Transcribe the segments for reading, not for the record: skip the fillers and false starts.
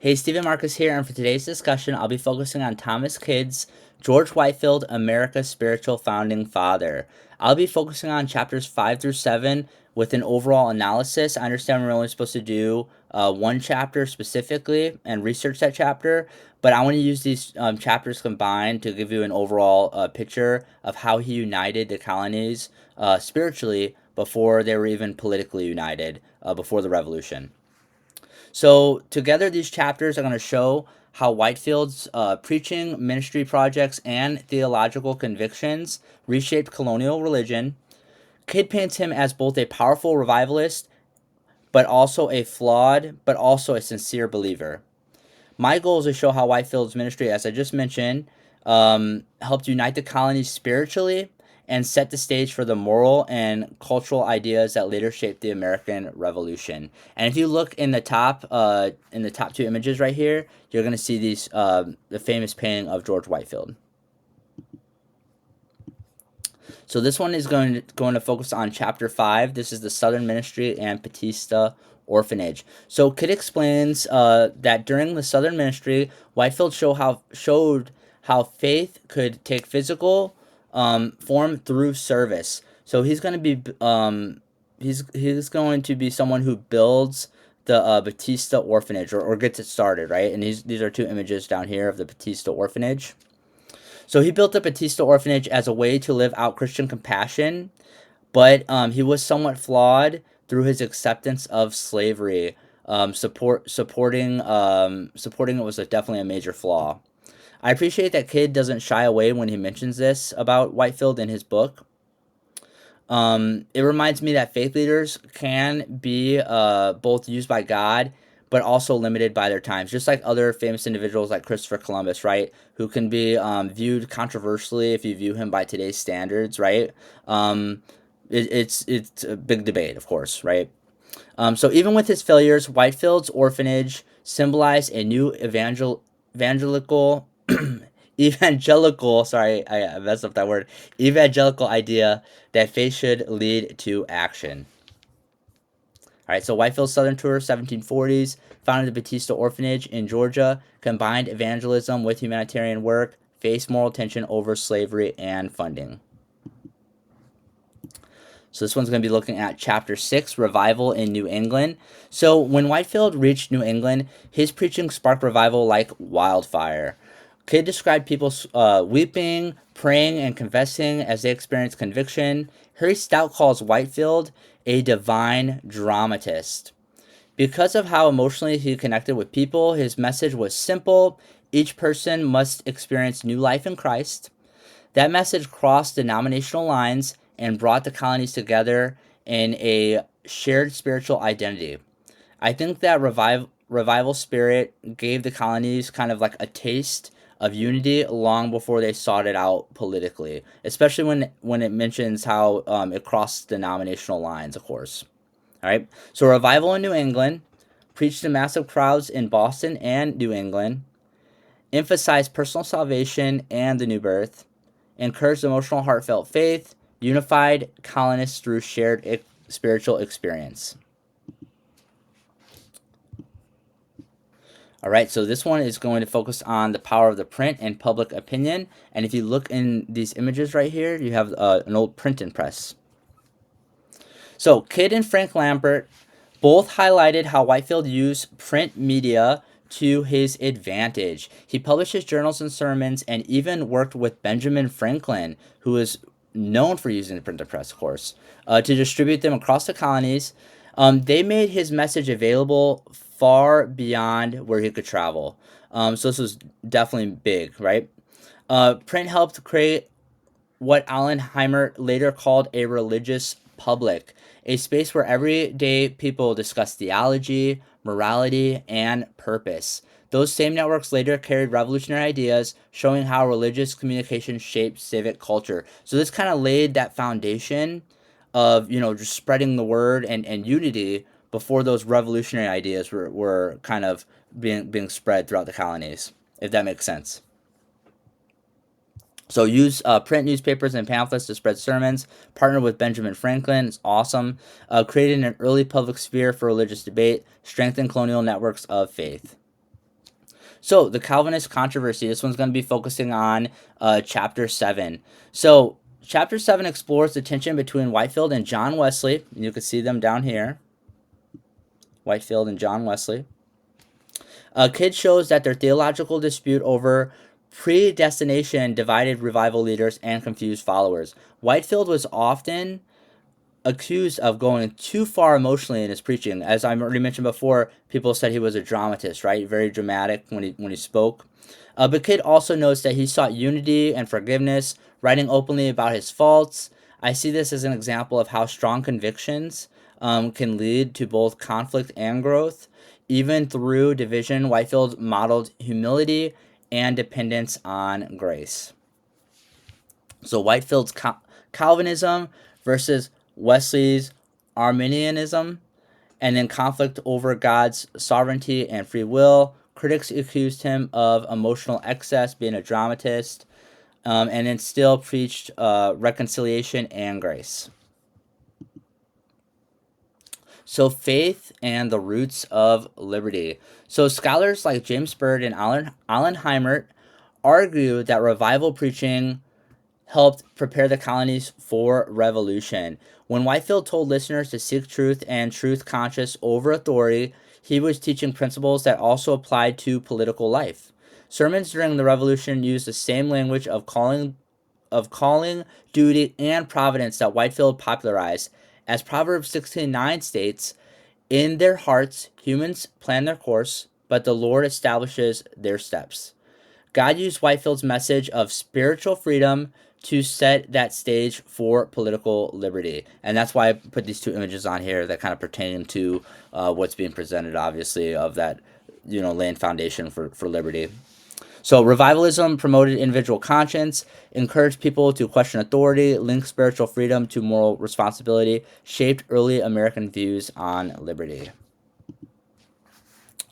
Hey, Stephen Marcus here, and for today's discussion, I'll be focusing on Thomas Kidd's George Whitefield, America's Spiritual Founding Father. I'll be focusing on chapters 5 through 7 with an overall analysis. I understand we're only supposed to do one chapter specifically and research that chapter, but I want to use these chapters combined to give you an overall picture of how he united the colonies spiritually before they were even politically united, before the Revolution. So, together, these chapters are going to show how Whitefield's preaching, ministry projects, and theological convictions reshaped colonial religion. Kidd paints him as both a powerful revivalist, but also a flawed, but also a sincere believer. My goal is to show how Whitefield's ministry, as I just mentioned, helped unite the colonies spiritually and set the stage for the moral and cultural ideas that later shaped the American Revolution. And if you look in the top two images right here, you're going to see these the famous painting of George Whitefield. So this one is going to focus on chapter 5. This is the Southern Ministry and Bethesda Orphanage. So Kidd explains that during the Southern Ministry, Whitefield showed how faith could take physical form through service. So he's going to be he's going to be someone who builds the Bethesda Orphanage, or gets it started, right? And these are two images down here of the Bethesda Orphanage. So he built the Bethesda Orphanage as a way to live out Christian compassion, but he was somewhat flawed through his acceptance of slavery. Supporting it was definitely a major flaw. I appreciate that Kidd doesn't shy away when he mentions this about Whitefield in his book. It reminds me that faith leaders can be both used by God, but also limited by their times, just like other famous individuals like Christopher Columbus, right? Who can be viewed controversially if you view him by today's standards, right? It's a big debate, of course, right? So even with his failures, Whitefield's orphanage symbolized a new evangelical sorry, I messed up that word, evangelical idea that faith should lead to action. All right, so Whitefield's Southern Tour, 1740s, founded the Bethesda Orphanage in Georgia, combined evangelism with humanitarian work, faced moral tension over slavery and funding. So this one's going to be looking at Chapter 6, Revival in New England. So when Whitefield reached New England, his preaching sparked revival like wildfire. Kidd described people weeping, praying, and confessing as they experienced conviction. Harry Stout calls Whitefield a divine dramatist. Because of how emotionally he connected with people, his message was simple. Each person must experience new life in Christ. That message crossed denominational lines and brought the colonies together in a shared spiritual identity. I think that revival spirit gave the colonies kind of like a taste of unity long before they sought it out politically, especially when it mentions how it crossed denominational lines, of course. All right. So revival in New England preached to massive crowds in Boston and New England, emphasized personal salvation and the new birth, encouraged emotional, heartfelt faith, unified colonists through shared spiritual experience. All right, so this one is going to focus on the power of the print and public opinion. And if you look in these images right here, you have an old printing press. So Kidd and Frank Lambert both highlighted how Whitefield used print media to his advantage. He published his journals and sermons and even worked with Benjamin Franklin, who is known for using the printing press, of course, to distribute them across the colonies. They made his message available far beyond where he could travel. So this was definitely big, right? Print helped create what Alan Heimert later called a religious public, a space where everyday people discuss theology, morality, and purpose. Those same networks later carried revolutionary ideas, showing how religious communication shaped civic culture. So this kind of laid that foundation of, just spreading the word and unity before those revolutionary ideas were kind of being spread throughout the colonies, if that makes sense. So use print newspapers and pamphlets to spread sermons. Partner with Benjamin Franklin. It's awesome. Created an early public sphere for religious debate. Strengthen colonial networks of faith. So the Calvinist controversy. This one's going to be focusing on chapter 7. So chapter 7 explores the tension between Whitefield and John Wesley. You can see them down here. Whitefield and John Wesley. Kidd shows that their theological dispute over predestination divided revival leaders and confused followers. Whitefield was often accused of going too far emotionally in his preaching. As I already mentioned before, people said he was a dramatist, right? Very dramatic when he spoke. But Kidd also notes that he sought unity and forgiveness, writing openly about his faults. I see this as an example of how strong convictions can lead to both conflict and growth. Even through division, Whitefield modeled humility and dependence on grace. So Whitefield's Calvinism versus Wesley's Arminianism, and then conflict over God's sovereignty and free will. Critics accused him of emotional excess, being a dramatist, and then still preached reconciliation and grace. So faith and the roots of liberty. So scholars like James Byrd and Alan Heimert argue that revival preaching helped prepare the colonies for revolution. When Whitefield told listeners to seek truth and truth conscious over authority, he was teaching principles that also applied to political life. Sermons during the revolution used the same language of calling, duty, and providence that Whitefield popularized. As Proverbs 16:9 states, in their hearts humans plan their course, but the Lord establishes their steps. God used Whitefield's message of spiritual freedom to set that stage for political liberty. And that's why I put these two images on here that kind of pertain to what's being presented, obviously, of that, laying foundation for liberty. So revivalism promoted individual conscience, encouraged people to question authority, linked spiritual freedom to moral responsibility, shaped early American views on liberty.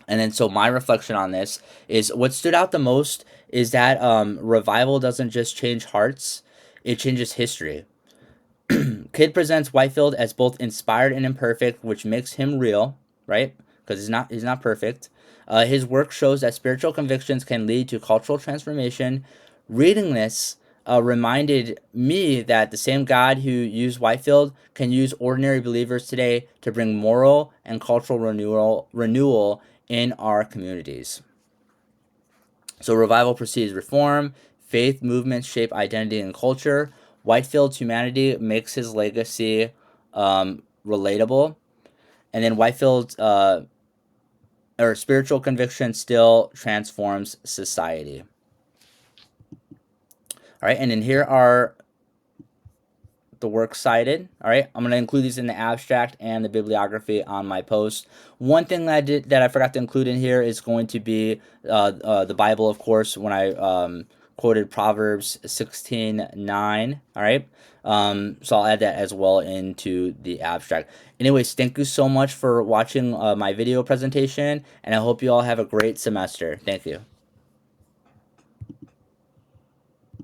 And then so my reflection on this is what stood out the most is that revival doesn't just change hearts, it changes history. Kidd presents Whitefield as both inspired and imperfect, which makes him real, right? Because he's not perfect. His work shows that spiritual convictions can lead to cultural transformation. Reading this reminded me that the same God who used Whitefield can use ordinary believers today to bring moral and cultural renewal in our communities. So revival precedes reform. Faith movements shape identity and culture. Whitefield's humanity makes his legacy relatable. And then Whitefield's spiritual conviction still transforms society. All right, and then here are the works cited. All right, I'm going to include these in the abstract and the bibliography on my post. One thing that I forgot to include in here is going to be the Bible, of course, when I quoted Proverbs 16:9. All right, so I'll add that as well into the abstract. Anyways, thank you so much for watching my video presentation, and I hope you all have a great semester. Thank you.